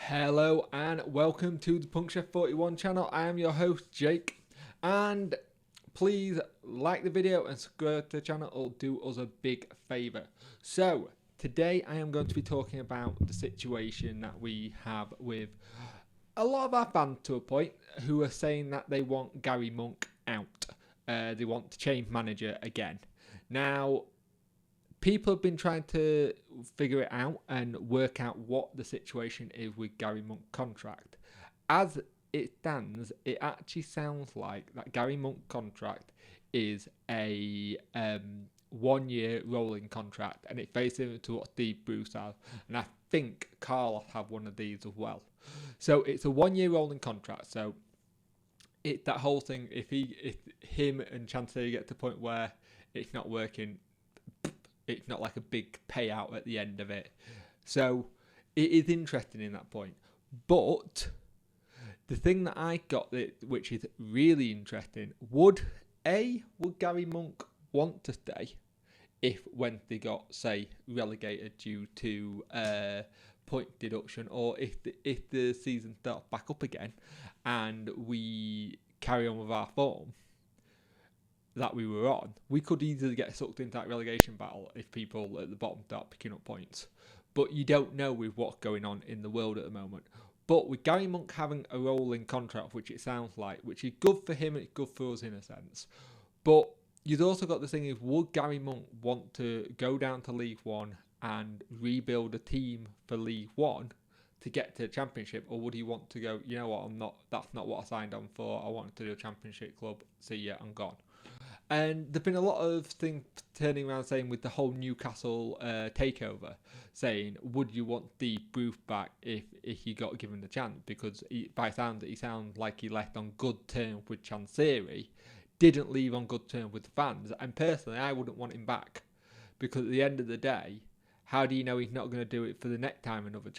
Hello and welcome to the Punk Chef 41 channel. I am your host Jake, and please like the video and subscribe to the channel. It'll do us a big favour. So today I am going to be talking about the situation that we have with a lot of our fans to a point who are saying that they want Gary Monk out. They want to change manager again. Now, people have been trying to figure it out and work out what the situation is with Gary Monk's contract. As it stands, it actually sounds like that Gary Monk contract is a 1 year rolling contract, and it's very similar to what Steve Bruce has, and I think Carlos have one of these as well. So it's a 1 year rolling contract. So it's that whole thing. If him and Chancery get to the point where it's not working, it's not like a big payout at the end of it. So it is interesting in that point. But the thing that I got, which is really interesting, would Gary Monk want to stay if when they got, say, relegated due to point deduction, or if the season starts back up again and we carry on with our form that we were on, we could easily get sucked into that relegation battle if people at the bottom start picking up points. But you don't know with what's going on in the world at the moment. But with Gary Monk having a rolling contract, which it sounds like, which is good for him, it's good for us in a sense. But you've also got the thing of, would Gary Monk want to go down to League One and rebuild a team for League One to get to the Championship, or would he want to go, you know what, that's not what I signed on for, I wanted to do a Championship club, see ya, I'm gone. And there's been a lot of things turning around saying with the whole Newcastle takeover, saying, would you want Steve Bruce back if you got given the chance? Because by sound he sounds like he left on good terms with Chancery, didn't leave on good terms with the fans. And personally, I wouldn't want him back, because at the end of the day, how do you know he's not going to do it for the next time another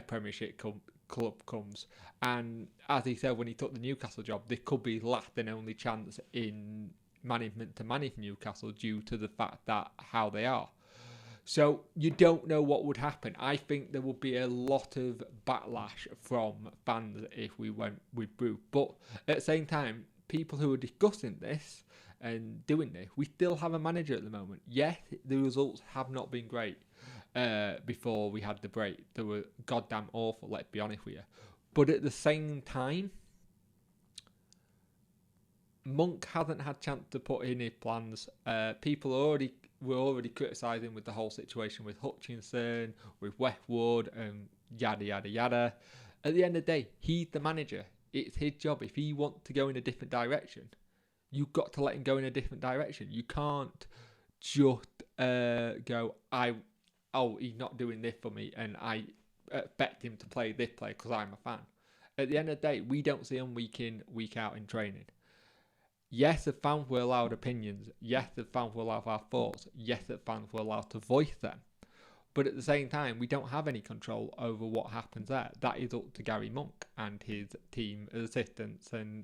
Premiership club comes? And as he said when he took the Newcastle job, this could be last and only chance in management to manage Newcastle due to the fact that how they are. So you don't know what would happen. I think there would be a lot of backlash from fans if we went with Bruce. But at the same time, people who are discussing this and doing this, we still have a manager at the moment. Yes, the results have not been great before we had the break. They were goddamn awful, let's be honest with you. But at the same time, Monk hasn't had chance to put in his plans. People were already criticising with the whole situation with Hutchinson, with Westwood, and yada yada yada. At the end of the day, he's the manager. It's his job. If he wants to go in a different direction, you've got to let him go in a different direction. You can't just go, he's not doing this for me, and I expect him to play this play because I'm a fan. At the end of the day, we don't see him week in, week out in training. Yes, the fans were allowed opinions. Yes, the fans were allowed our thoughts. Yes, the fans were allowed to voice them. But at the same time, we don't have any control over what happens there. That is up to Gary Monk and his team assistants and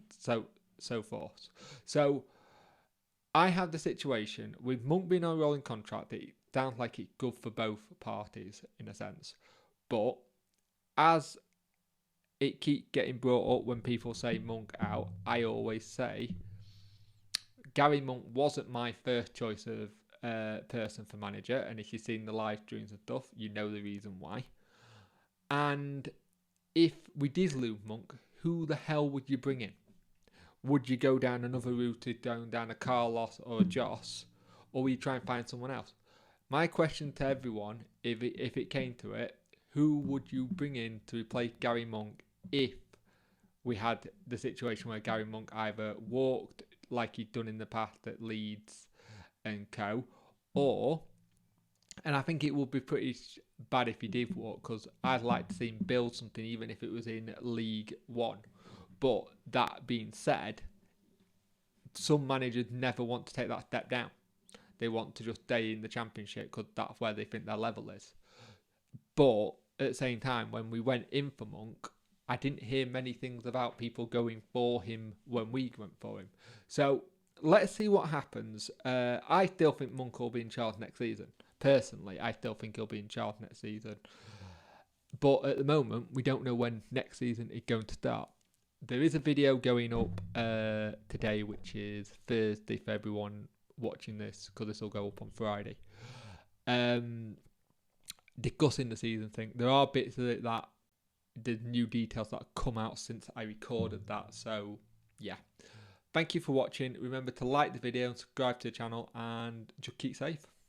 so forth. So I have the situation with Monk being on a rolling contract. It sounds like it's good for both parties in a sense. But as it keeps getting brought up when people say Monk out, I always say Gary Monk wasn't my first choice of person for manager, and if you've seen the live streams and stuff, you know the reason why. And if we did lose Monk, who the hell would you bring in? Would you go down another route, down a Carlos or a Joss, or would you try and find someone else? My question to everyone, if it came to it, who would you bring in to replace Gary Monk if we had the situation where Gary Monk either walked like he'd done in the past at Leeds and co, or, and I think it would be pretty bad if he did walk, because I'd like to see him build something even if it was in League One. But that being said, some managers never want to take that step down. They want to just stay in the Championship because that's where they think their level is. But at the same time, when we went in for Monk, I didn't hear many things about people going for him when we went for him. So let's see what happens. I still think Monk will be in charge next season. Personally, I still think he'll be in charge next season. But at the moment, we don't know when next season is going to start. There is a video going up today, which is Thursday for everyone watching this, because this will go up on Friday. Discussing the season thing. There are bits of it that the new details that have come out since I recorded that. So yeah, thank you for watching. Remember to like the video and subscribe to the channel, and just keep safe.